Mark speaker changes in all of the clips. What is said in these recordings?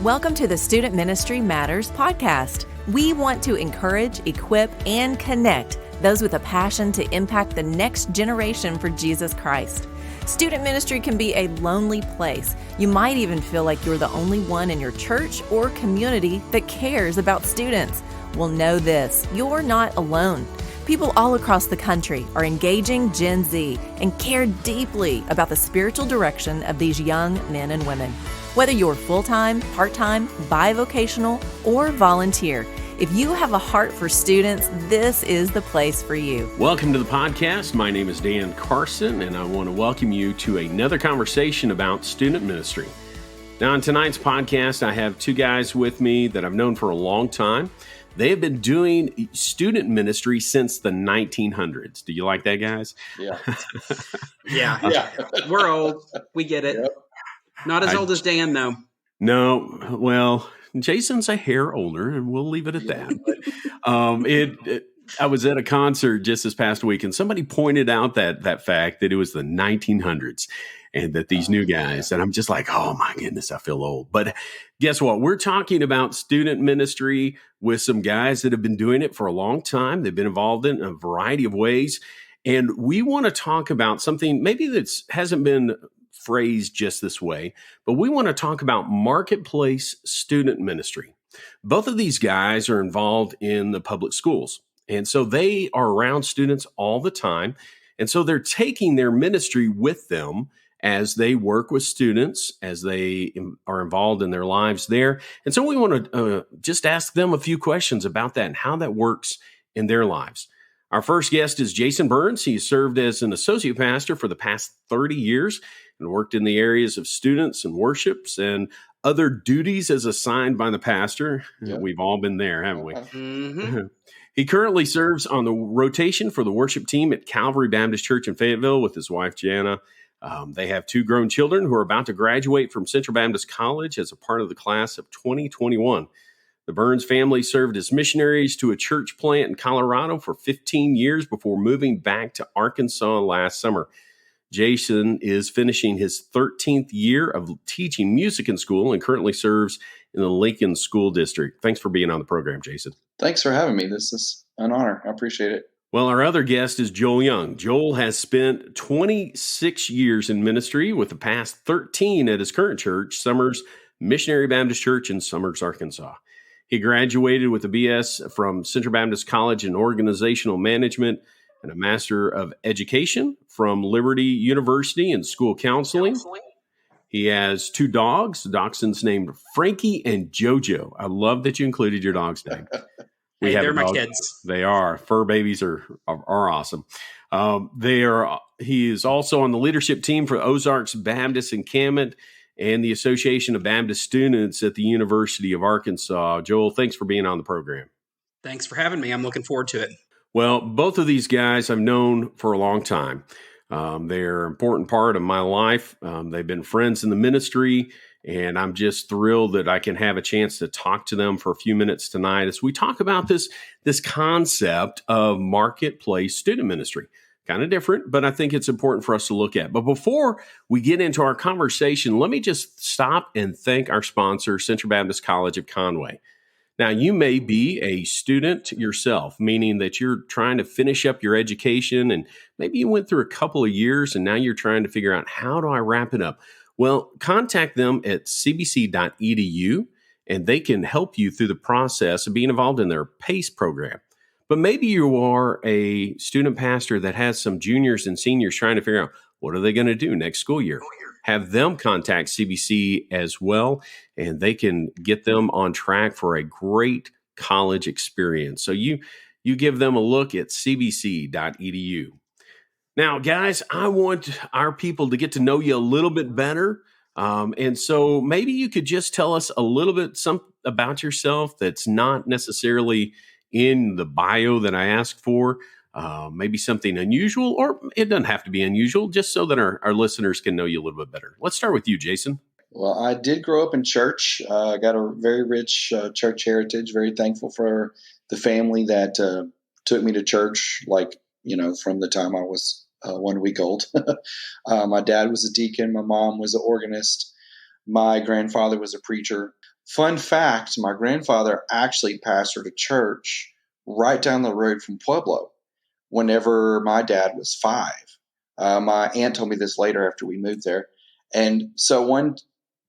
Speaker 1: Welcome to the Student Ministry Matters podcast. We want to encourage, equip, and connect those with a passion to impact the next generation for Jesus Christ. Student ministry can be a lonely place. You might even feel like you're the only one in your church or community that cares about students. Well, know this, you're not alone. People all across the country are engaging Gen Z and care deeply about the spiritual direction of these young men and women. Whether you're full-time, part-time, bi-vocational, or volunteer, if you have a heart for students, this is the place for you.
Speaker 2: Welcome to the podcast. My name is Dan Carson, and I want to welcome you to another conversation about student ministry. Now, on tonight's podcast, I have two guys with me that I've known for a long time. They have been doing student ministry since the 1900s. Do you like that, guys?
Speaker 3: Yeah.
Speaker 4: Yeah. We're old. We get it. Yep. Not as old as Dan, though.
Speaker 2: No. Well, Jason's a hair older, and we'll leave it at that. I was at a concert just this past week, and somebody pointed out that fact that it was the 1900s and that these new guys, and I'm just like, oh my goodness, I feel old. But guess what? We're talking about student ministry with some guys that have been doing it for a long time. They've been involved in a variety of ways. And we want to talk about something maybe that hasn't been phrased just this way, but we want to talk about marketplace student ministry. Both of these guys are involved in the public schools. And so they are around students all the time. And so they're taking their ministry with them as they work with students, as they are involved in their lives there. And so we want to just ask them a few questions about that and how that works in their lives. Our first guest is Jason Burns. He served as an associate pastor for the past 30 years and worked in the areas of students and worships and other duties as assigned by the pastor. Yep. We've all been there, haven't we? Mm-hmm. He currently serves on the rotation for the worship team at Calvary Baptist Church in Fayetteville with his wife, Jana. They have two grown children who are about to graduate from Central Baptist College as a part of the class of 2021. The Burns family served as missionaries to a church plant in Colorado for 15 years before moving back to Arkansas last summer. Jason is finishing his 13th year of teaching music in school and currently serves in the Lincoln School District. Thanks for being on the program, Jason.
Speaker 3: Thanks for having me. This is an honor. I appreciate it.
Speaker 2: Well, our other guest is Joel Young. Joel has spent 26 years in ministry with the past 13 at his current church, Summers Missionary Baptist Church in Summers, Arkansas. He graduated with a BS from Central Baptist College in Organizational Management and a Master of Education from Liberty University in School Counseling. He has two dogs, dachshunds named Frankie and JoJo. I love that you included your dog's name.
Speaker 4: They're my kids.
Speaker 2: They are. Fur babies are awesome. He is also on the leadership team for Ozarks Baptist Encampment and the Association of Baptist Students at the University of Arkansas. Joel, thanks for being on the program.
Speaker 4: Thanks for having me. I'm looking forward to it.
Speaker 2: Well, both of these guys I've known for a long time. They're an important part of my life. They've been friends in the ministry, and I'm just thrilled that I can have a chance to talk to them for a few minutes tonight as we talk about this concept of marketplace student ministry. Kind of different, but I think it's important for us to look at. But before we get into our conversation, let me just stop and thank our sponsor, Central Baptist College of Conway. Now, you may be a student yourself, meaning that you're trying to finish up your education and maybe you went through a couple of years and now you're trying to figure out, how do I wrap it up? Well, contact them at cbc.edu and they can help you through the process of being involved in their PACE program. But maybe you are a student pastor that has some juniors and seniors trying to figure out, what are they going to do next school year? Have them contact CBC as well, and they can get them on track for a great college experience. So you give them a look at cbc.edu. Now, guys, I want our people to get to know you a little bit better. And so maybe you could just tell us a little bit about yourself that's not necessarily in the bio that I asked for. Maybe something unusual, or it doesn't have to be unusual, just so that our listeners can know you a little bit better. Let's start with you, Jason.
Speaker 3: Well, I did grow up in church. I got a very rich church heritage, very thankful for the family that took me to church, from the time I was 1 week old. My dad was a deacon. My mom was an organist. My grandfather was a preacher. Fun fact, my grandfather actually pastored a church right down the road from Pueblo whenever my dad was 5. My aunt told me this later after we moved there. And so one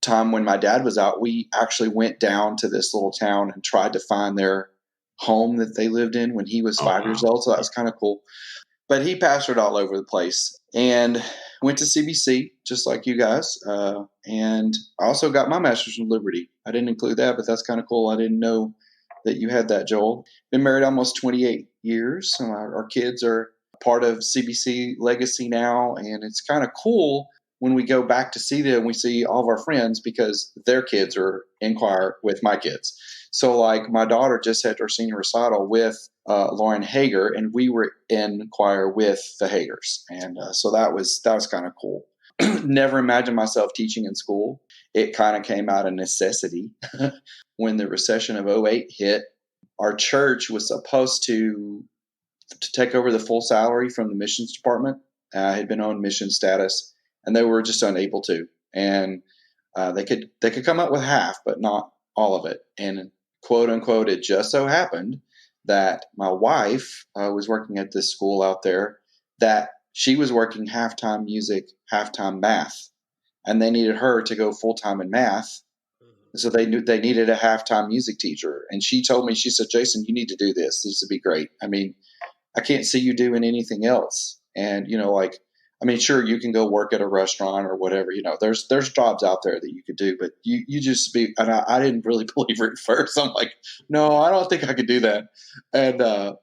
Speaker 3: time when my dad was out, we actually went down to this little town and tried to find their home that they lived in when he was 5 years old. So that was kind of cool. But he pastored all over the place and went to CBC, just like you guys. And I also got my master's in liberty. I didn't include that, but that's kind of cool. I didn't know that you had that, Joel. Been married almost 28 years. So our kids are part of CBC legacy now. And it's kind of cool when we go back to see them, we see all of our friends because their kids are in choir with my kids. So like my daughter just had her senior recital with Lauren Hager, and we were in choir with the Hagers. And so that was kind of cool. Never imagined myself teaching in school. It kind of came out of necessity. When the recession of 2008 hit, our church was supposed to take over the full salary from the missions department. I had been on mission status, and they were just unable to. And they could come up with half, but not all of it. And quote unquote, it just so happened that my wife was working at this school out there that she was working half-time music, half-time math, and they needed her to go full-time in math. So they knew they needed a half-time music teacher. And she told me, she said, Jason, you need to do this. This would be great. I mean, I can't see you doing anything else. And, sure, you can go work at a restaurant or whatever, there's jobs out there that you could do, but you just be, and I didn't really believe it at first. I'm like, no, I don't think I could do that. And,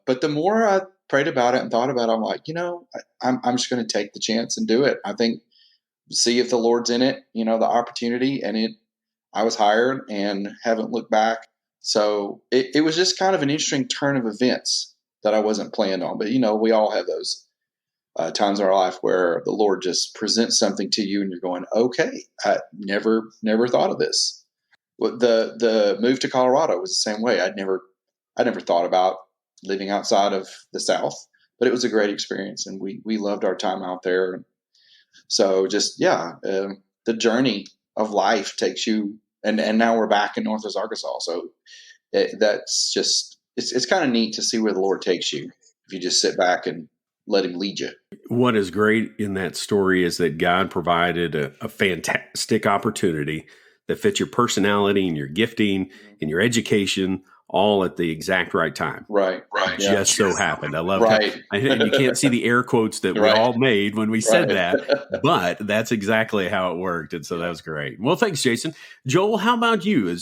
Speaker 3: but the more I prayed about it and thought about it, I'm like, I'm just going to take the chance and do it. I think, see if the Lord's in it, the opportunity, and I was hired and haven't looked back. So it was just kind of an interesting turn of events that I wasn't planned on, but we all have those times in our life where the Lord just presents something to you and you're going, okay, I never thought of this. The move to Colorado was the same way. I never thought about living outside of the South, but it was a great experience and we loved our time out there. So just, the journey of life takes you, and now we're back in Northwest Arkansas. So that's just, it's kind of neat to see where the Lord takes you if you just sit back and let him lead you.
Speaker 2: What is great in that story is that God provided a fantastic opportunity that fits your personality and your gifting and your education all at the exact right time.
Speaker 3: Right.
Speaker 2: Just so happened. I love
Speaker 3: right.
Speaker 2: And you can't see the air quotes that we all made when we said that, but that's exactly how it worked. And so that was great. Well, thanks, Jason. Joel, how about you?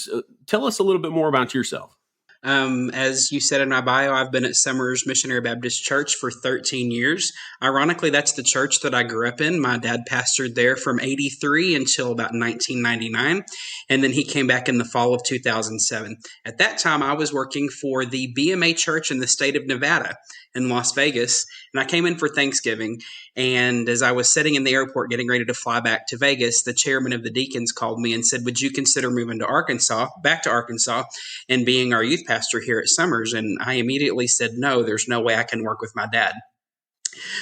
Speaker 2: Tell us a little bit more about yourself.
Speaker 4: As you said in my bio, I've been at Summers Missionary Baptist Church for 13 years. Ironically, that's the church that I grew up in. My dad pastored there from 83 until about 1999, and then he came back in the fall of 2007. At that time, I was working for the BMA church in the state of Nevada in Las Vegas, and I came in for Thanksgiving. And as I was sitting in the airport getting ready to fly back to Vegas, the chairman of the deacons called me and said, would you consider moving to back to Arkansas, and being our youth pastor here at Summers? And I immediately said, no, there's no way I can work with my dad.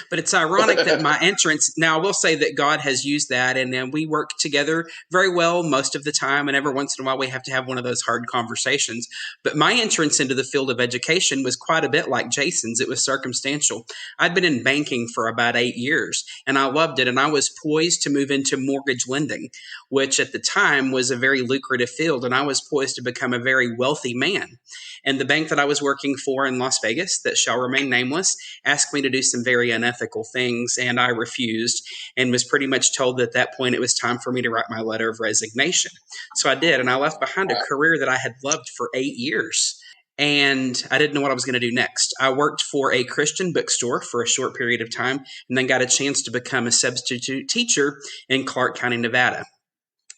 Speaker 4: But it's ironic that my entrance, now I will say that God has used that, and we work together very well most of the time, and every once in a while we have to have one of those hard conversations. But my entrance into the field of education was quite a bit like Jason's. It was circumstantial. I'd been in banking for about 8 years, and I loved it, and I was poised to move into mortgage lending, which at the time was a very lucrative field, and I was poised to become a very wealthy man. And the bank that I was working for in Las Vegas, that shall remain nameless, asked me to do some very unethical things, and I refused and was pretty much told that at that point it was time for me to write my letter of resignation. So I did, and I left behind a career that I had loved for 8 years. And I didn't know what I was going to do next. I worked for a Christian bookstore for a short period of time and then got a chance to become a substitute teacher in Clark County, Nevada.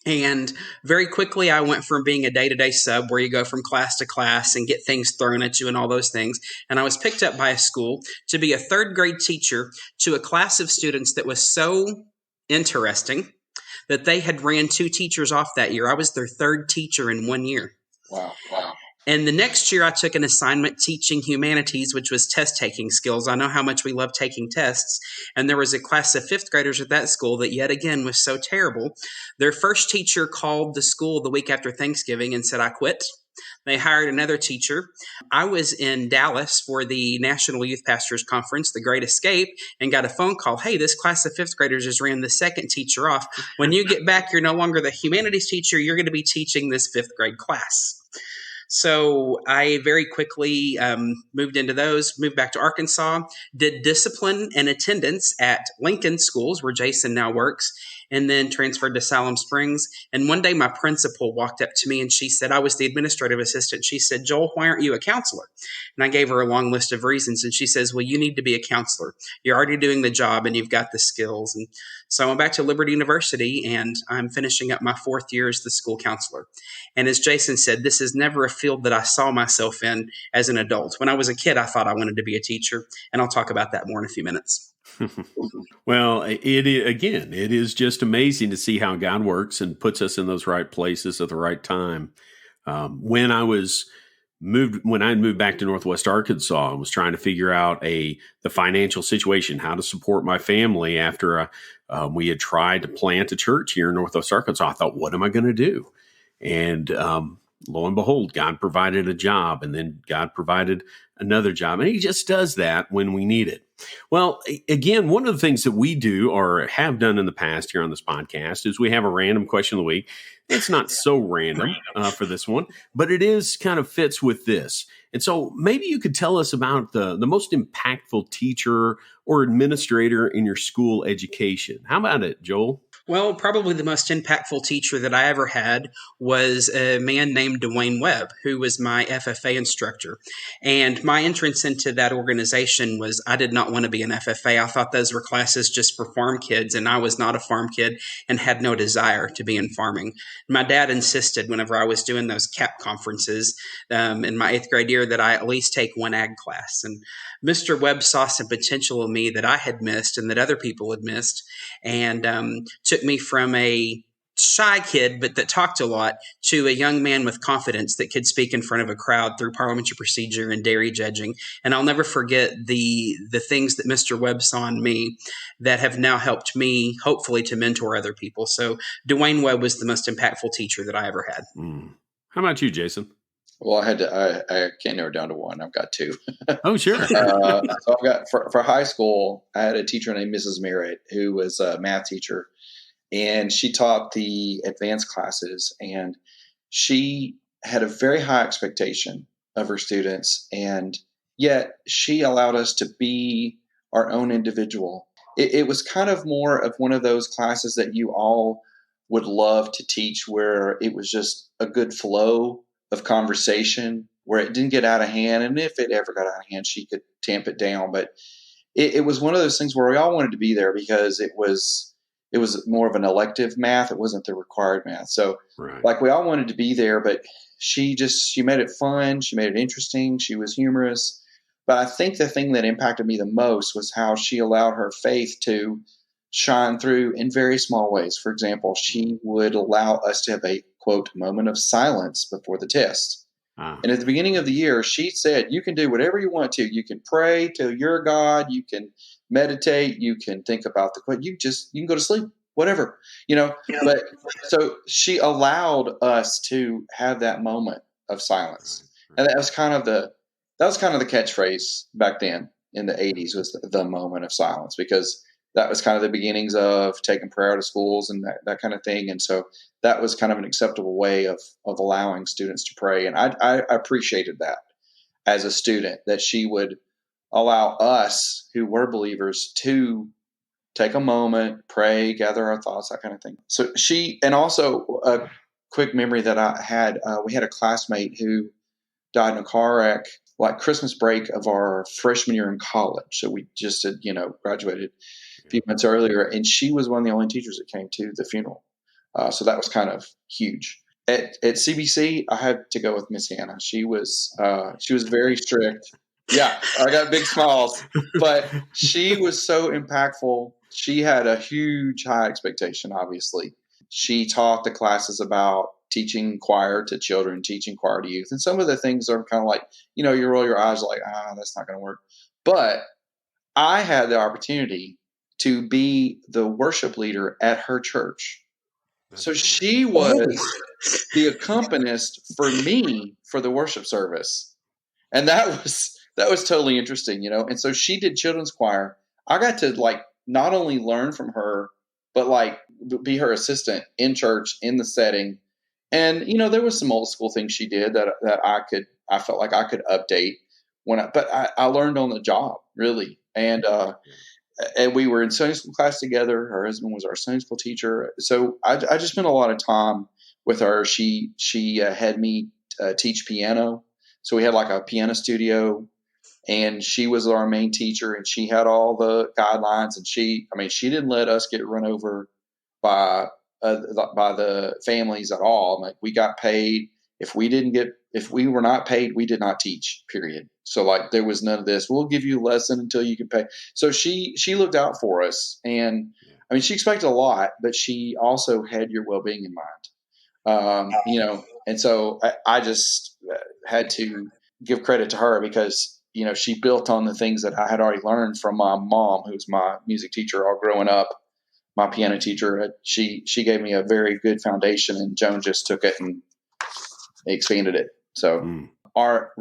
Speaker 4: And very quickly, I went from being a day-to-day sub where you go from class to class and get things thrown at you and all those things. And I was picked up by a school to be a third grade teacher to a class of students that was so interesting that they had ran 2 teachers off that year. I was their third teacher in 1 year.
Speaker 3: Wow.
Speaker 4: And the next year, I took an assignment teaching humanities, which was test-taking skills. I know how much we love taking tests. And there was a class of fifth graders at that school that yet again was so terrible. Their first teacher called the school the week after Thanksgiving and said, I quit. They hired another teacher. I was in Dallas for the National Youth Pastors Conference, The Great Escape, and got a phone call. Hey, this class of fifth graders has ran the second teacher off. When you get back, you're no longer the humanities teacher. You're going to be teaching this fifth grade class. So I very quickly moved into those, moved back to Arkansas, did discipline and attendance at Lincoln Schools, where Jason now works, and then transferred to Salem Springs. And one day my principal walked up to me and she said, I was the administrative assistant. She said, Joel, why aren't you a counselor? And I gave her a long list of reasons. And she says, well, you need to be a counselor. You're already doing the job and you've got the skills. And so I went back to Liberty University and I'm finishing up my fourth year as the school counselor. And as Jason said, this is never a field that I saw myself in as an adult. When I was a kid, I thought I wanted to be a teacher. And I'll talk about that more in a few minutes.
Speaker 2: Well, it is just amazing to see how God works and puts us in those right places at the right time. When I moved back to Northwest Arkansas and was trying to figure out the financial situation, how to support my family after we had tried to plant a church here in Northwest Arkansas, I thought, what am I going to do? And lo and behold, God provided a job, and then God provided another job. And he just does that when we need it. Well, again, one of the things that we do or have done in the past here on this podcast is we have a random question of the week. It's not so random for this one, but it is kind of fits with this. And so maybe you could tell us about the most impactful teacher or administrator in your school education. How about it, Joel?
Speaker 4: Well, probably the most impactful teacher that I ever had was a man named Dwayne Webb, who was my FFA instructor. And my entrance into that organization was I did not want to be an FFA. I thought those were classes just for farm kids, and I was not a farm kid and had no desire to be in farming. My dad insisted whenever I was doing those CAP conferences in my 8th grade year that I at least take one ag class. And Mr. Webb saw some potential in me that I had missed and that other people had missed, and took me from a shy kid, but that talked a lot, to a young man with confidence that could speak in front of a crowd through parliamentary procedure and dairy judging. And I'll never forget the things that Mr. Webb saw in me that have now helped me, hopefully, to mentor other people. So Dwayne Webb was the most impactful teacher that I ever had.
Speaker 2: How about you, Jason?
Speaker 3: Well, I can't narrow it down to one. I've got two.
Speaker 2: Oh, sure.
Speaker 3: So I've got for high school, I had a teacher named Mrs. Merritt who was a math teacher, and she taught the advanced classes, and she had a very high expectation of her students, and yet she allowed us to be our own individual. It was kind of more of one of those classes that you all would love to teach, where it was just a good flow of conversation, where it didn't get out of hand. And if it ever got out of hand, she could tamp it down. But it was one of those things where we all wanted to be there because it was more of an elective math. It wasn't the required math. So like we all wanted to be there, but she made it fun. She made it interesting. She was humorous. But I think the thing that impacted me the most was how she allowed her faith to shine through in very small ways. For example, she would allow us to have a, quote, moment of silence before the test. And at the beginning of the year, she said, you can do whatever you want to. You can pray to your God. You can meditate. You can think about you can go to sleep, whatever, But so she allowed us to have that moment of silence. And that was kind of the catchphrase back then in the 80s, was the moment of silence, because that was kind of the beginnings of taking prayer out of schools and that kind of thing. And so that was kind of an acceptable way of allowing students to pray. And I appreciated that as a student, that she would allow us who were believers to take a moment, pray, gather our thoughts, that kind of thing. So and also a quick memory that I had, we had a classmate who died in a car wreck, like Christmas break of our freshman year in college. So we just had, graduated a few months earlier, and she was one of the only teachers that came to the funeral. So that was kind of huge. At CBC, I had to go with Miss Hannah. She was very strict. Yeah, I got big smiles, but she was so impactful. She had a huge high expectation, obviously. she taught the classes about teaching choir to children, teaching choir to youth. And some of the things are kind of like, you roll your eyes like, that's not going to work. But I had the opportunity to be the worship leader at her church. So she was the accompanist for me for the worship service. And that was totally interesting, And so she did children's choir. I got to not only learn from her, but be her assistant in church in the setting. And there was some old school things she did that I felt like I could update but I learned on the job, really. And we were in Sunday school class together. Her husband was our Sunday school teacher. So I just spent a lot of time with her. She had me teach piano. So we had a piano studio, and she was our main teacher, and she had all the guidelines. And she didn't let us get run over by the families at all. We got paid. If we were not paid, we did not teach, period. So there was none of this. We'll give you a lesson until you can pay. So she looked out for us, and she expected a lot, but she also had your well-being in mind. And so I just had to give credit to her because, she built on the things that I had already learned from my mom, who was my music teacher all growing up, my piano teacher. She gave me a very good foundation, and Joan just took it and expanded it. So our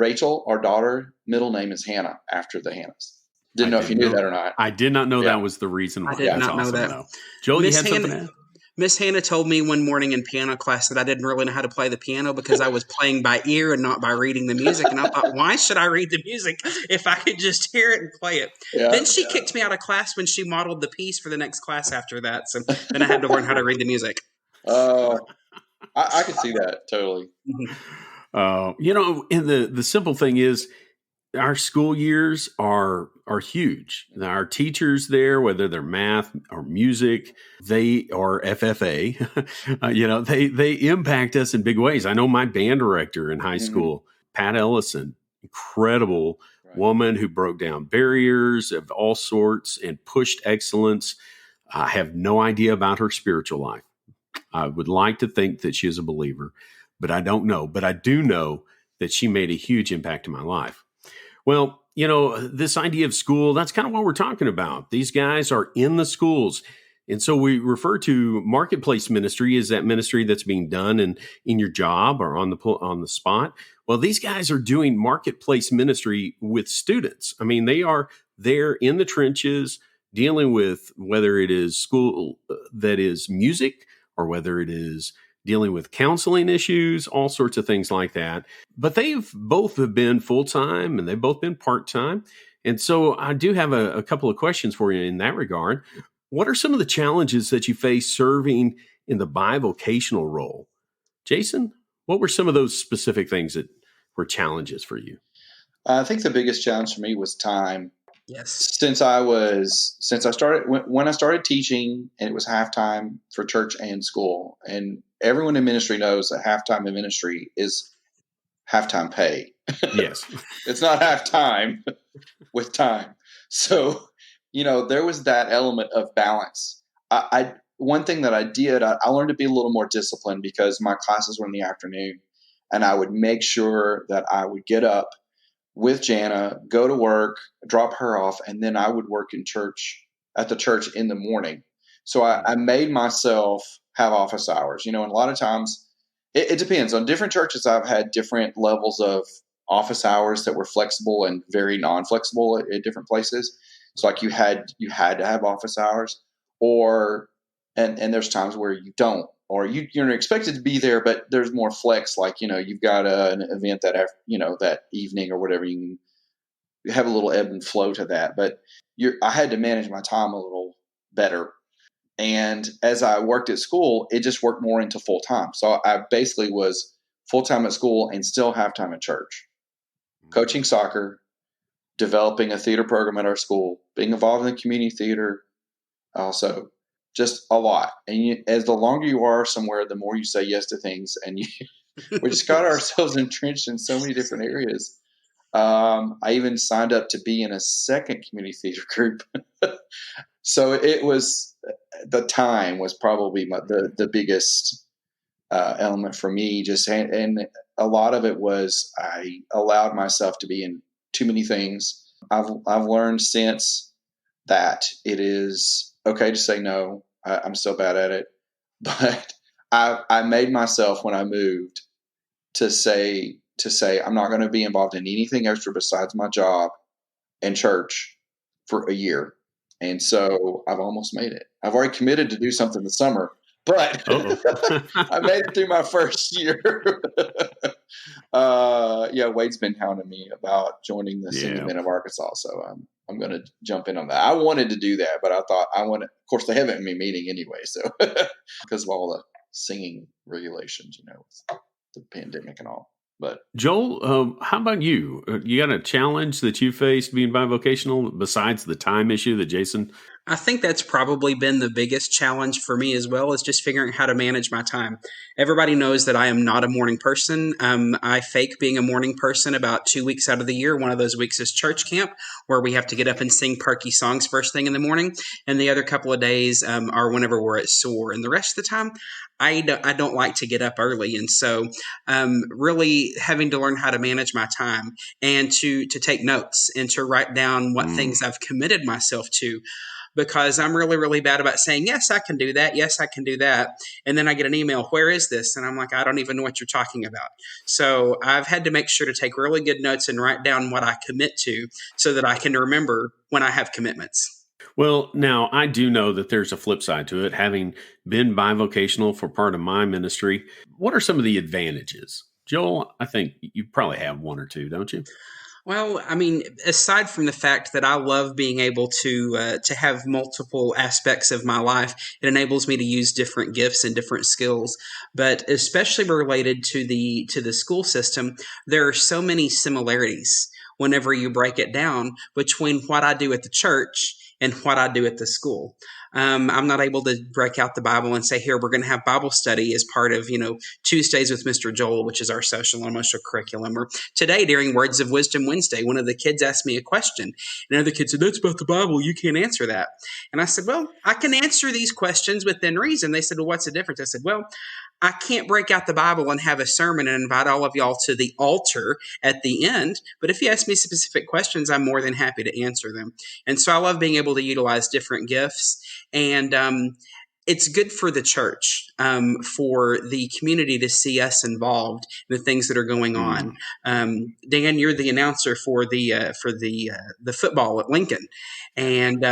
Speaker 3: daughter, middle name is Hannah, after the Hannahs. Didn't know if you knew that or not.
Speaker 2: I did not know that was the reason why.
Speaker 4: I did not know that.
Speaker 2: Though. Joel, you had something to add?
Speaker 4: Miss Hannah told me one morning in piano class that I didn't really know how to play the piano because I was playing by ear and not by reading the music. And I thought, why should I read the music if I could just hear it and play it? Yeah, then she kicked me out of class when she modeled the piece for the next class after that. So then I had to learn how to read the music.
Speaker 3: I could see that totally.
Speaker 2: And the simple thing is, our school years are huge. Our teachers there, whether they're math or music, they are FFA, they impact us in big ways. I know my band director in high school, Pat Ellison, incredible woman who broke down barriers of all sorts and pushed excellence. I have no idea about her spiritual life. I would like to think that she is a believer, but I don't know. But I do know that she made a huge impact in my life. Well, this idea of school, that's kind of what we're talking about. These guys are in the schools. And so we refer to marketplace ministry as that ministry that's being done in your job or on the spot. Well, these guys are doing marketplace ministry with students. They are there in the trenches dealing with whether it is school that is music or whether it is dealing with counseling issues, all sorts of things like that. But they've both have been full-time and they've both been part-time. And so I do have a couple of questions for you in that regard. What are some of the challenges that you face serving in the bi-vocational role? Jason, what were some of those specific things that were challenges for you?
Speaker 3: I think the biggest challenge for me was time.
Speaker 4: Yes.
Speaker 3: When I started teaching, and it was halftime for church and school, and everyone in ministry knows that halftime in ministry is halftime pay.
Speaker 2: Yes.
Speaker 3: It's not halftime with time. So, there was that element of balance. One thing that I did, I learned to be a little more disciplined because my classes were in the afternoon, and I would make sure that I would get up with Jana, go to work, drop her off, and then I would work at the church in the morning. So I made myself have office hours, and a lot of times it depends. On different churches, I've had different levels of office hours that were flexible and very non-flexible at different places. So you had to have office hours, and there's times where you don't, or you're expected to be there, but there's more flex. You've got an event that evening or whatever. You can have a little ebb and flow to that. But I had to manage my time a little better. And as I worked at school, it just worked more into full time. So I basically was full time at school and still half time at church, coaching soccer, developing a theater program at our school, being involved in the community theater, also. Just a lot. And as the longer you are somewhere, the more you say yes to things. And we just got ourselves entrenched in so many different areas. I even signed up to be in a second community theater group. So it was the time was probably the biggest element for me. And a lot of it was I allowed myself to be in too many things. I've learned since that it is okay to say no. I'm still bad at it, but I made myself when I moved to say I'm not going to be involved in anything extra besides my job and church for a year. And so I've almost made it. I've already committed to do something this summer, but I made it through my first year. Wade's been hounding me about joining the Singing Men of Arkansas, so I'm going to jump in on that. I wanted to do that, but I thought of course they haven't been meeting anyway, so because of all the singing regulations, with the pandemic and all. But
Speaker 2: Joel, how about you? You got a challenge that you faced being bivocational besides the time issue that Jason?
Speaker 4: I think that's probably been the biggest challenge for me as well, is just figuring out how to manage my time. Everybody knows that I am not a morning person. I fake being a morning person about 2 weeks out of the year. One of those weeks is church camp, where we have to get up and sing perky songs first thing in the morning. And the other couple of days are whenever we're at SOAR. And the rest of the time, I don't like to get up early. And so really having to learn how to manage my time and to take notes and to write down what things I've committed myself to. Because I'm really, really bad about saying, yes, I can do that. Yes, I can do that. And then I get an email, where is this? And I'm like, I don't even know what you're talking about. So I've had to make sure to take really good notes and write down what I commit to so that I can remember when I have commitments.
Speaker 2: Well, now I do know that there's a flip side to it. Having been bivocational for part of my ministry, what are some of the advantages? Joel, I think you probably have one or two, don't you?
Speaker 4: Well, I mean, aside from the fact that I love being able to have multiple aspects of my life, it enables me to use different gifts and different skills. But especially related to the school system, there are so many similarities whenever you break it down between what I do at the church and what I do at the school. I'm not able to break out the Bible and say, here, we're going to have Bible study as part of, Tuesdays with Mr. Joel, which is our social and emotional curriculum. Or today during Words of Wisdom Wednesday, one of the kids asked me a question. And another kid said, that's about the Bible. You can't answer that. And I said, well, I can answer these questions within reason. They said, well, what's the difference? I said, well, I can't break out the Bible and have a sermon and invite all of y'all to the altar at the end. But if you ask me specific questions, I'm more than happy to answer them. And so I love being able to utilize different gifts. And it's good for the church, for the community to see us involved in the things that are going on. Dan, you're the announcer for the football at Lincoln, and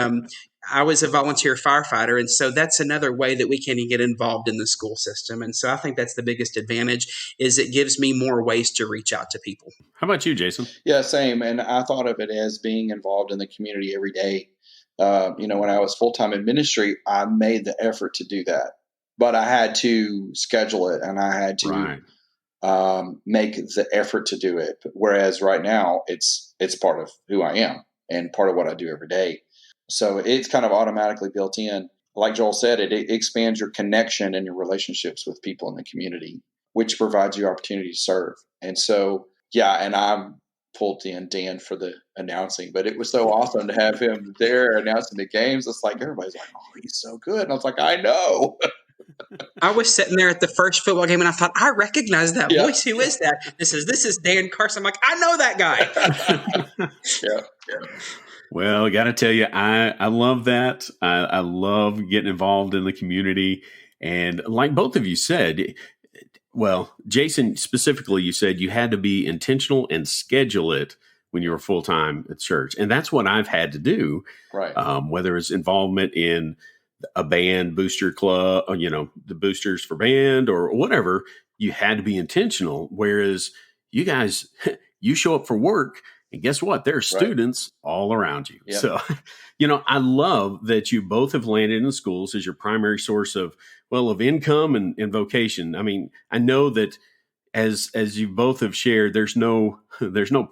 Speaker 4: I was a volunteer firefighter, and so that's another way that we can get involved in the school system. And so I think that's the biggest advantage, is it gives me more ways to reach out to people.
Speaker 2: How about you, Jason?
Speaker 3: Yeah, same. And I thought of it as being involved in the community every day. When I was full-time in ministry, I made the effort to do that, but I had to schedule it and I had to make the effort to do it. Whereas right now it's part of who I am and part of what I do every day. So it's kind of automatically built in. Like Joel said, it expands your connection and your relationships with people in the community, which provides you opportunity to serve. And so, and I'm pulled in Dan for the announcing, but it was so awesome to have him there announcing the games. It's like everybody's like, oh, he's so good. And I was like, I know.
Speaker 4: I was sitting there at the first football game and I thought, I recognize that voice. Who is that? This is Dan Carson. I'm like, I know that guy.
Speaker 2: Yeah. Well, I got to tell you, I love that. I love getting involved in the community. And like both of you said, well, Jason, specifically, you said you had to be intentional and schedule it when you were full-time at church. And that's what I've had to do,
Speaker 3: right?
Speaker 2: Whether it's involvement in a band booster club, or, the boosters for band or whatever, you had to be intentional. Whereas you guys, you show up for work and guess what? There are students all around you. Yep. So, I love that you both have landed in schools as your primary source of income and vocation. I mean, I know that as you both have shared, there's no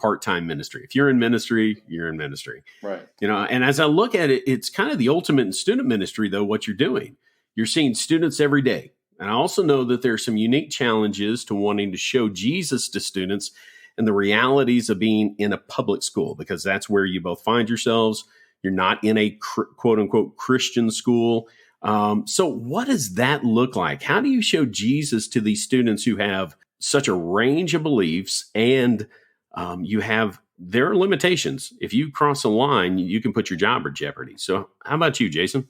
Speaker 2: part-time ministry. If you're in ministry, you're in ministry.
Speaker 3: Right.
Speaker 2: And as I look at it, it's kind of the ultimate in student ministry, though, what you're doing. You're seeing students every day. And I also know that there are some unique challenges to wanting to show Jesus to students and the realities of being in a public school, because that's where you both find yourselves. You're not in a quote unquote Christian school. So what does that look like? How do you show Jesus to these students who have such a range of beliefs and you have their limitations? If you cross a line, you can put your job at jeopardy. So how about you, Jason?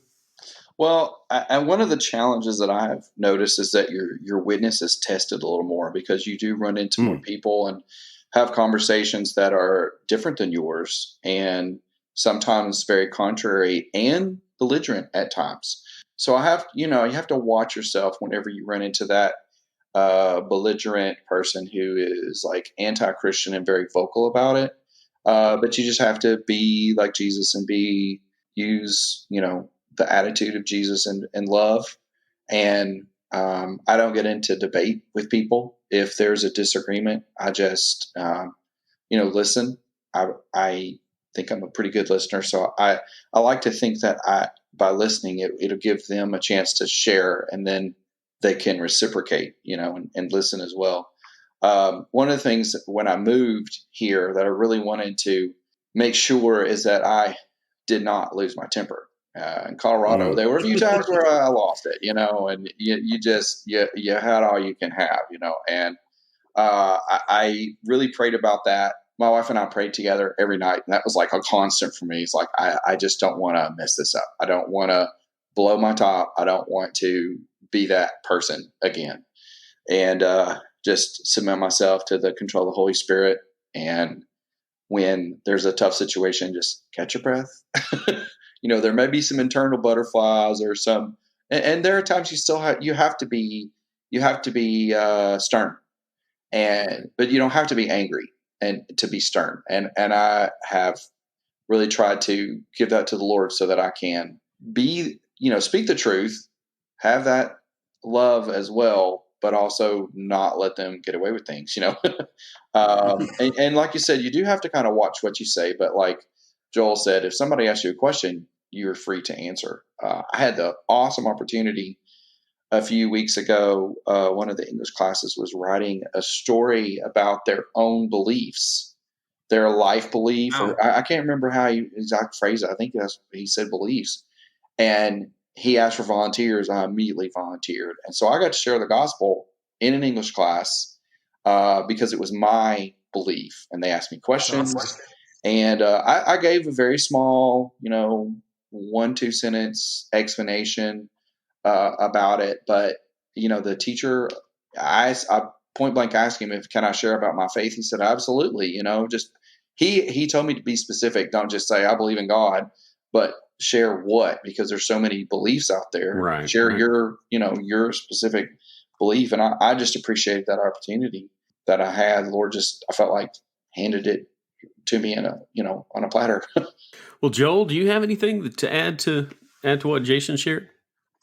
Speaker 3: Well, one of the challenges that I've noticed is that your witness is tested a little more because you do run into more people and have conversations that are different than yours and sometimes very contrary and belligerent at times. So you have to watch yourself whenever you run into that belligerent person who is like anti-Christian and very vocal about it. But you just have to be like Jesus and use the attitude of Jesus and love. And I don't get into debate with people. If there's a disagreement, I just, listen. I think I'm a pretty good listener. So I like to think that by listening, it'll give them a chance to share, and then they can reciprocate, and listen as well. One of the things when I moved here that I really wanted to make sure is that I did not lose my temper. In Colorado, there were a few times where I lost it, and you had all you can have, and I really prayed about that. My wife and I prayed together every night, and that was like a constant for me. It's like, I just don't want to mess this up. I don't want to blow my top. I don't want to be that person again. And just submit myself to the control of the Holy Spirit. And when there's a tough situation, just catch your breath. There may be some internal butterflies or some, and there are times you have to be stern, but you don't have to be angry and to be stern. And I have really tried to give that to the Lord so that I can speak the truth, have that love as well, but also not let them get away with things, and like you said, you do have to kind of watch what you say, but like Joel said, if somebody asks you a question, you're free to answer. I had the awesome opportunity a few weeks ago. One of the English classes was writing a story about their own beliefs, their life belief.
Speaker 4: Oh.
Speaker 3: Or I can't remember how he exact phrase it. I think he said beliefs. And he asked for volunteers. I immediately volunteered. And so I got to share the gospel in an English class because it was my belief. And they asked me questions.
Speaker 4: Awesome.
Speaker 3: And I gave a very small, 1-2 sentence explanation about it. But, the teacher, I point blank asked him can I share about my faith? He said, absolutely. Just he told me to be specific. Don't just say I believe in God, but share what, because there's so many beliefs out there.
Speaker 2: Right.
Speaker 3: Share your specific belief. And I just appreciated that opportunity that I had. Lord I felt like handed it to me on a platter.
Speaker 2: Well, Joel, do you have anything to add to what Jason shared?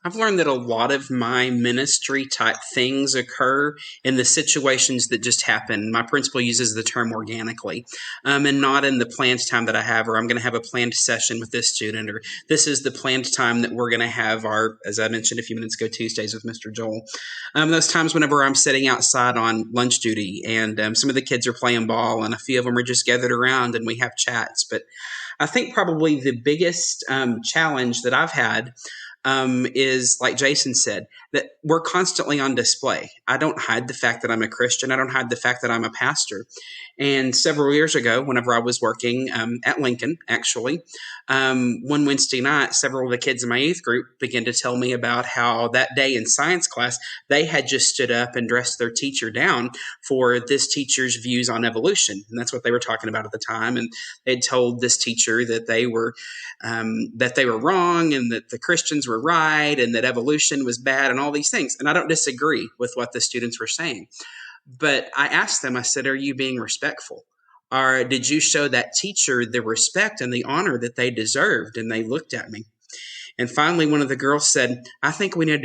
Speaker 4: I've learned that a lot of my ministry type things occur in the situations that just happen. My principal uses the term organically, and not in the planned time that I have, or I'm going to have a planned session with this student, or this is the planned time that we're going to have our, as I mentioned a few minutes ago, Tuesdays with Mr. Joel. Those times whenever I'm sitting outside on lunch duty and some of the kids are playing ball and a few of them are just gathered around and we have chats. But I think probably the biggest challenge that I've had is, like Jason said, that we're constantly on display. I don't hide the fact that I'm a Christian. I don't hide the fact that I'm a pastor. And several years ago, whenever I was working at Lincoln, actually, one Wednesday night, several of the kids in my youth group began to tell me about how that day in science class, they had just stood up and dressed their teacher down for this teacher's views on evolution. And that's what they were talking about at the time. And they'd told this teacher that they were wrong and that the Christians were right and that evolution was bad and all these things. And I don't disagree with what the students were saying. But I asked them, I said, are you being respectful? Or did you show that teacher the respect and the honor that they deserved? And they looked at me. And finally, one of the girls said, I think we need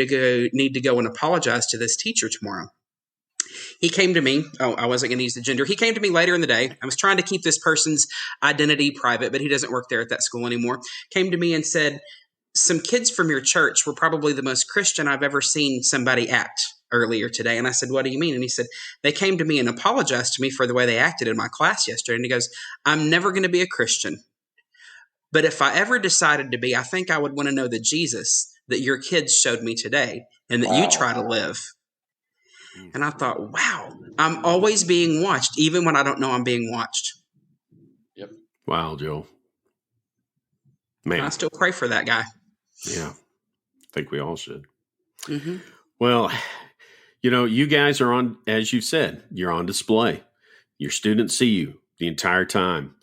Speaker 4: to go and apologize to this teacher tomorrow. He came to me. Oh, I wasn't going to use the gender. He came to me later in the day. I was trying to keep this person's identity private, but he doesn't work there at that school anymore. Came to me and said, some kids from your church were probably the most Christian I've ever seen somebody act earlier today. And I said, what do you mean? And he said, they came to me and apologized to me for the way they acted in my class yesterday. And he goes, I'm never going to be a Christian. But if I ever decided to be, I think I would want to know the Jesus that your kids showed me today and that you try to live. And I thought, wow, I'm always being watched, even when I don't know I'm being watched.
Speaker 3: Yep.
Speaker 2: Wow, Joe.
Speaker 4: And
Speaker 2: Man,
Speaker 4: I still pray for that guy.
Speaker 2: yeah, I think we all should.
Speaker 4: Mm-hmm.
Speaker 2: Well, you guys are on, as you said, you're on display. Your students see you the entire time.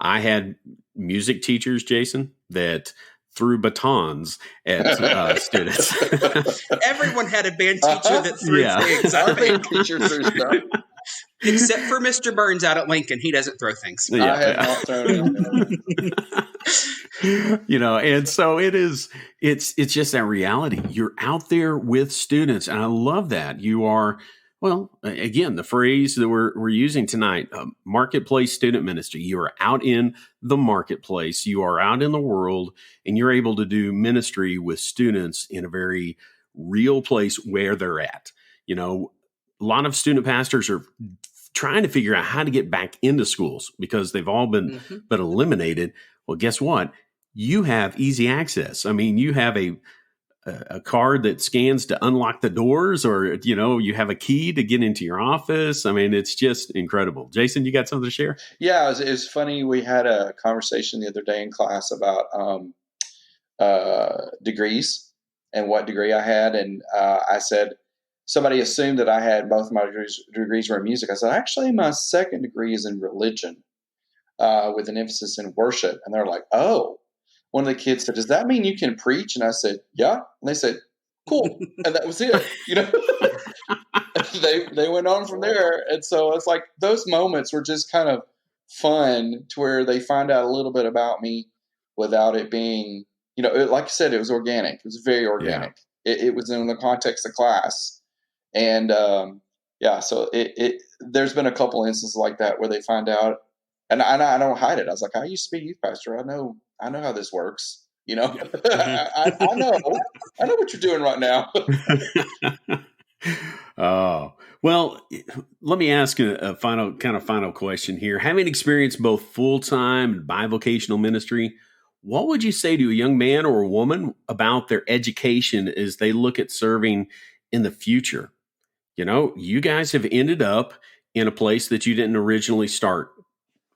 Speaker 2: I had music teachers, Jason, that threw batons at students.
Speaker 4: Everyone had a band teacher that threw things.
Speaker 3: Our band teacher threw stuff.
Speaker 4: Except for Mr. Burns out at Lincoln. He doesn't throw things.
Speaker 3: I have not thrown anything.
Speaker 2: And so it's just that reality. You're out there with students, and I love that. You are, well, again, the phrase that we're using tonight, marketplace student ministry. You are out in the marketplace. You are out in the world, and you're able to do ministry with students in a very real place where they're at. A lot of student pastors are trying to figure out how to get back into schools because they've all been eliminated. Well, guess what? You have easy access. I mean, you have a card that scans to unlock the doors, or, you have a key to get into your office. I mean, it's just incredible. Jason, you got something to share?
Speaker 3: Yeah, it was funny. We had a conversation the other day in class about degrees and what degree I had. And I said, somebody assumed that I had both of my degrees were in music. I said, actually, my second degree is in religion with an emphasis in worship. And they're like, oh. One of the kids said, does that mean you can preach? And I said, yeah. And they said, cool. And that was it. They went on from there. And so it's like those moments were just kind of fun to where they find out a little bit about me without it being, like I said, it was organic. It was very organic. Yeah. It was in the context of class. And so there's been a couple instances like that where they find out, and I don't hide it. I was like, I used to be youth pastor. I know how this works. I know what you're doing right now.
Speaker 2: Oh, well, let me ask a final question here. Having experienced both full-time and bivocational ministry, what would you say to a young man or a woman about their education as they look at serving in the future? You guys have ended up in a place that you didn't originally start.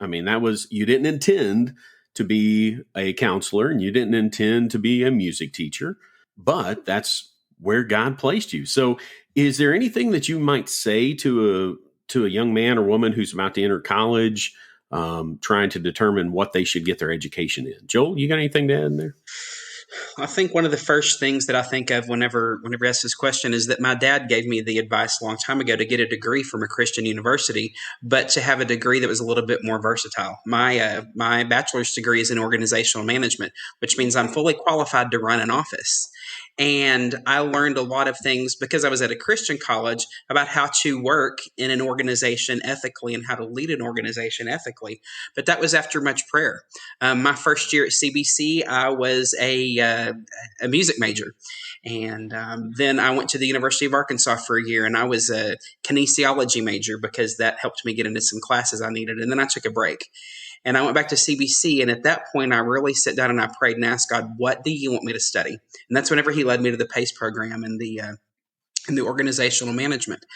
Speaker 2: I mean, you didn't intend to be a counselor, and you didn't intend to be a music teacher, but that's where God placed you. So is there anything that you might say to a young man or woman who's about to enter college, trying to determine what they should get their education in? Joel, you got anything to add in there?
Speaker 4: I think one of the first things that I think of whenever I ask this question is that my dad gave me the advice a long time ago to get a degree from a Christian university, but to have a degree that was a little bit more versatile. My bachelor's degree is in organizational management, which means I'm fully qualified to run an office. And I learned a lot of things because I was at a Christian college about how to work in an organization ethically and how to lead an organization ethically. But that was after much prayer. My first year at CBC, I was a music major. And then I went to the University of Arkansas for a year, and I was a kinesiology major because that helped me get into some classes I needed. And then I took a break. And I went back to CBC, and at that point, I really sat down and I prayed and asked God, what do you want me to study? And that's whenever he led me to the PACE program and the organizational management.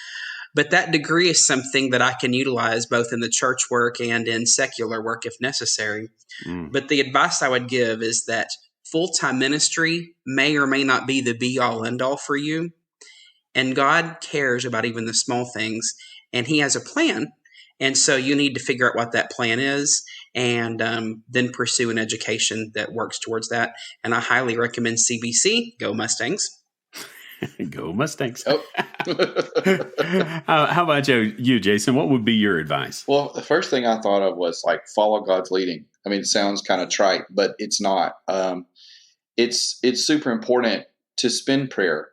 Speaker 4: But that degree is something that I can utilize both in the church work and in secular work if necessary. But the advice I would give is that full-time ministry may or may not be the be-all, end-all for you. And God cares about even the small things, and he has a plan. And so you need to figure out what that plan is and then pursue an education that works towards that. And I highly recommend CBC. Go Mustangs.
Speaker 2: Go Mustangs.
Speaker 3: Oh.
Speaker 2: How about you, Jason? What would be your advice?
Speaker 3: Well, the first thing I thought of was follow God's leading. I mean, it sounds kind of trite, but it's not. It's super important to spend prayer.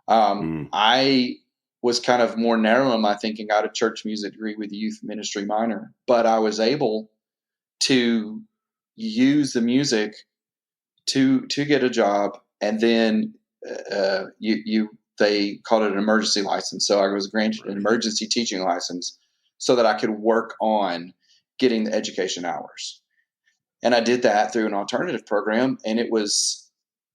Speaker 3: I was kind of more narrow in my thinking. I had a church music degree with a youth ministry minor, but I was able to use the music to get a job. And then they called it an emergency license. So I was granted an emergency teaching license so that I could work on getting the education hours. And I did that through an alternative program, and it was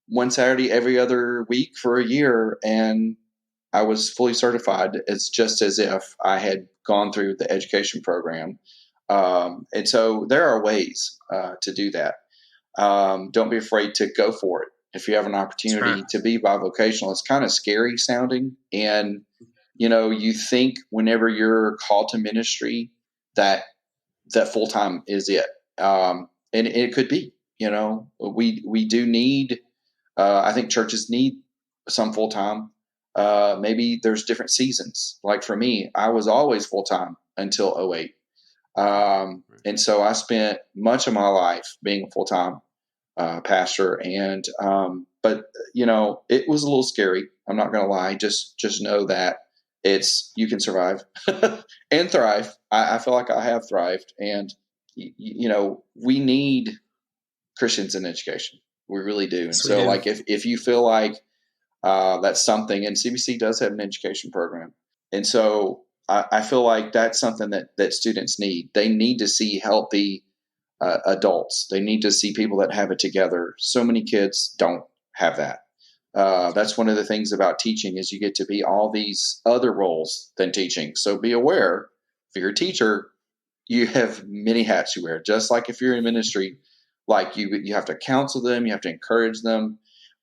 Speaker 3: one Saturday every other week for a year, and I was fully certified. It's just as if I had gone through the education program. And so there are ways to do that. Don't be afraid to go for it. If you have an opportunity to be bivocational, it's kind of scary sounding. And, you think whenever you're called to ministry that full-time is it. And it could be, we do need, I think churches need some full-time. Maybe there's different seasons. Like for me, I was always full-time until 2008. And so I spent much of my life being a full-time pastor, and but it was a little scary. I'm not going to lie. Just know that you can survive and thrive. I feel like I have thrived, and we need Christians in education. We really do. And so, like, if you feel like that's something, and CBC does have an education program, and so I feel like that's something that students need. They need to see healthy adults. They need to see people that have it together. So many kids don't have that. That's one of the things about teaching is you get to be all these other roles than teaching. So be aware, if you're a teacher, you have many hats you wear. Just like if you're in ministry, like you have to counsel them, you have to encourage them.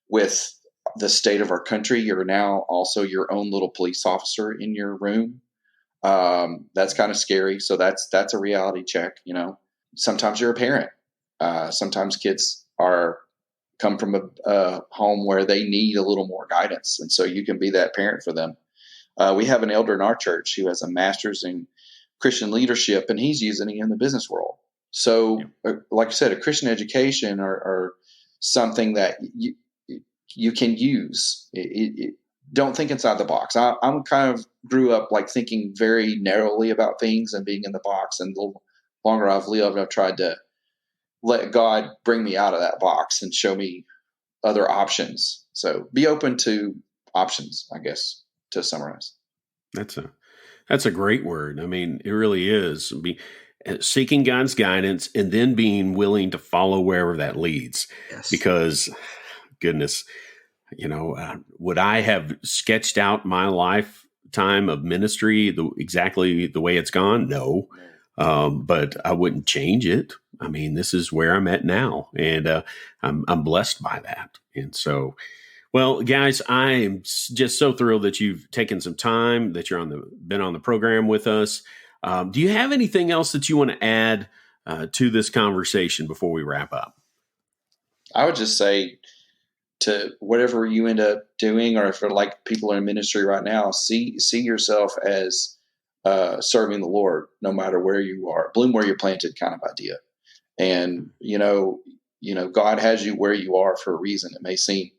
Speaker 3: With the state of our country, you're now also your own little police officer in your room. That's kind of scary. So that's a reality check. Sometimes you're a parent. Sometimes kids come from a home where they need a little more guidance. And so you can be that parent for them. We have an elder in our church who has a master's in Christian leadership, and he's using it in the business world. So like I said, a Christian education or something that you can use. Don't think inside the box. I'm kind of grew up like thinking very narrowly about things and being in the box. And the longer I've lived, I've tried to let God bring me out of that box and show me other options. So be open to options, I guess, to summarize.
Speaker 2: That's a great word. I mean, it really is. Seeking God's guidance and then being willing to follow wherever that leads.
Speaker 4: Yes.
Speaker 2: Because, goodness, would I have sketched out my lifetime of ministry exactly the way it's gone? No. But I wouldn't change it. I mean, this is where I'm at now, and I'm blessed by that. And so, well, guys, I am just so thrilled that you've taken some time, that you're been on the program with us. Do you have anything else that you want to add to this conversation before we wrap up?
Speaker 3: I would just say, to whatever you end up doing, or if like people in ministry right now, see yourself as serving the Lord, no matter where you are. Bloom where you're planted kind of idea. And, God has you where you are for a reason. It may seem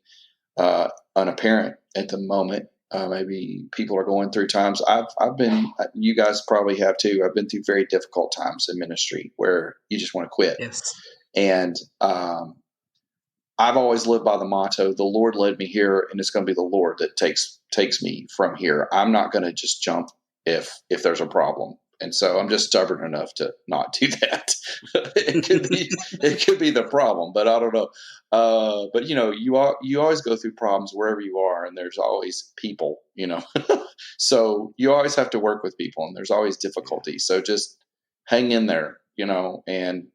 Speaker 3: unapparent at the moment. Maybe people are going through times. I've been, you guys probably have too. I've been through very difficult times in ministry where you just want to quit.
Speaker 4: Yes.
Speaker 3: And I've always lived by the motto, the Lord led me here, and it's going to be the Lord that takes me from here. I'm not going to just jump if there's a problem. And so I'm just stubborn enough to not do that. It could be the problem, but I don't know. But you always go through problems wherever you are, and there's always people, so you always have to work with people, and there's always difficulty. So just hang in there, and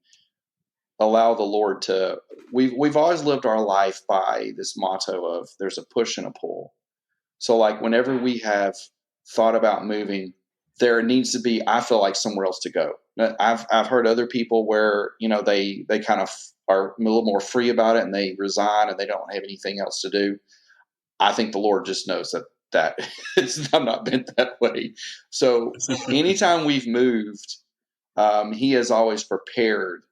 Speaker 3: allow the Lord to. We've always lived our life by this motto of there's a push and a pull. So like whenever we have thought about moving, there needs to be, I feel like, somewhere else to go. I've heard other people where, they kind of are a little more free about it and they resign and they don't have anything else to do. I think the Lord just knows that I'm not bent that way. So anytime we've moved, He has always prepared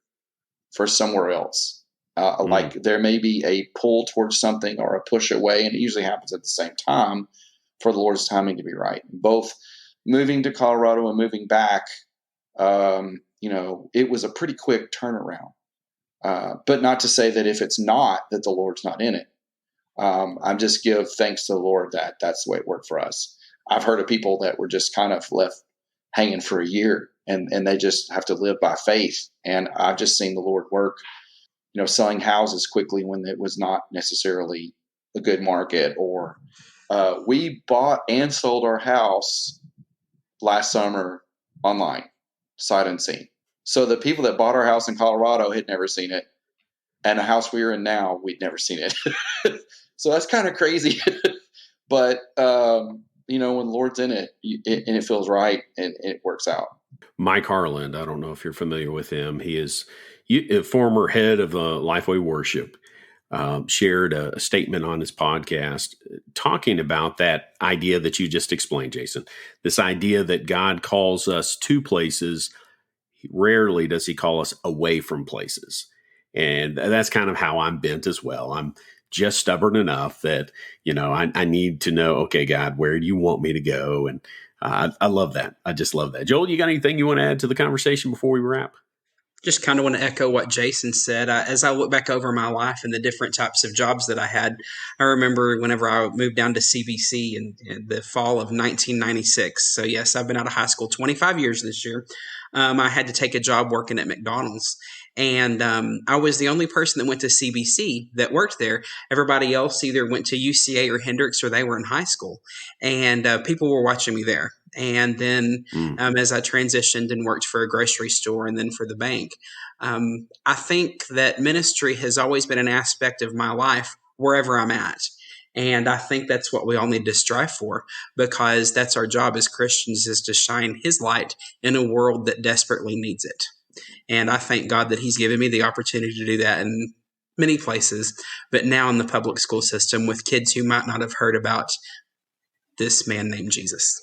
Speaker 3: for somewhere else. Like there may be a pull towards something or a push away, and it usually happens at the same time for the Lord's timing to be right. Both moving to Colorado and moving back, it was a pretty quick turnaround. But not to say that if it's not, that the Lord's not in it. I just give thanks to the Lord that that's the way it worked for us. I've heard of people that were just kind of left hanging for a year and they just have to live by faith. And I've just seen the Lord work. selling houses quickly when it was not necessarily a good market. Or we bought and sold our house last summer online, sight unseen. So the people that bought our house in Colorado had never seen it. And the house we are in now, we'd never seen it. So that's kind of crazy. But, when the Lord's in it, and it feels right, and it works out.
Speaker 2: Mike Harland, I don't know if you're familiar with him. He is a former head of Lifeway Worship, shared a statement on his podcast talking about that idea that you just explained, Jason. This idea that God calls us to places. Rarely does he call us away from places. And that's kind of how I'm bent as well. I'm just stubborn enough that, I need to know, okay, God, where do you want me to go? And I love that. I just love that. Joel, you got anything you want to add to the conversation before we wrap?
Speaker 4: Just kind of want to echo what Jason said. As I look back over my life and the different types of jobs that I had, I remember whenever I moved down to CBC in the fall of 1996. So yes, I've been out of high school 25 years this year. I had to take a job working at McDonald's. And I was the only person that went to CBC that worked there. Everybody else either went to UCA or Hendrix, or they were in high school. And people were watching me there. And then as I transitioned and worked for a grocery store and then for the bank, I think that ministry has always been an aspect of my life wherever I'm at. And I think that's what we all need to strive for, because that's our job as Christians, is to shine his light in a world that desperately needs it. And I thank God that he's given me the opportunity to do that in many places, but now in the public school system with kids who might not have heard about this man named Jesus.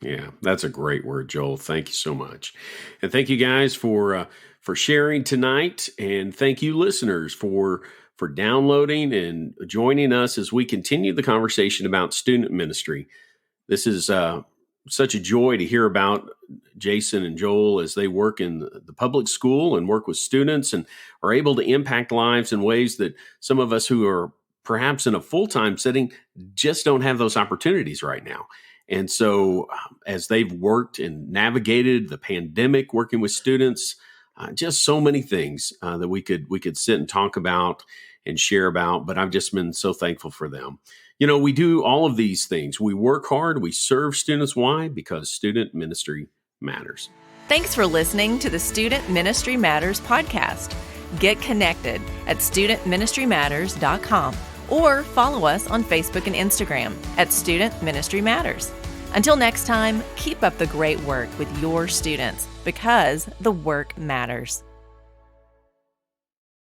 Speaker 2: Yeah, that's a great word, Joel. Thank you so much. And thank you guys for sharing tonight. And thank you, listeners, for downloading and joining us as we continue the conversation about student ministry. This is such a joy to hear about Jason and Joel as they work in the public school and work with students and are able to impact lives in ways that some of us who are perhaps in a full-time setting just don't have those opportunities right now. And so as they've worked and navigated the pandemic, working with students, just so many things that we could sit and talk about and share about, but I've just been so thankful for them. We do all of these things. We work hard. We serve students. Why? Because student ministry matters.
Speaker 1: Thanks for listening to the Student Ministry Matters podcast. Get connected at studentministrymatters.com or follow us on Facebook and Instagram at Student Ministry Matters. Until next time, keep up the great work with your students, because the work matters.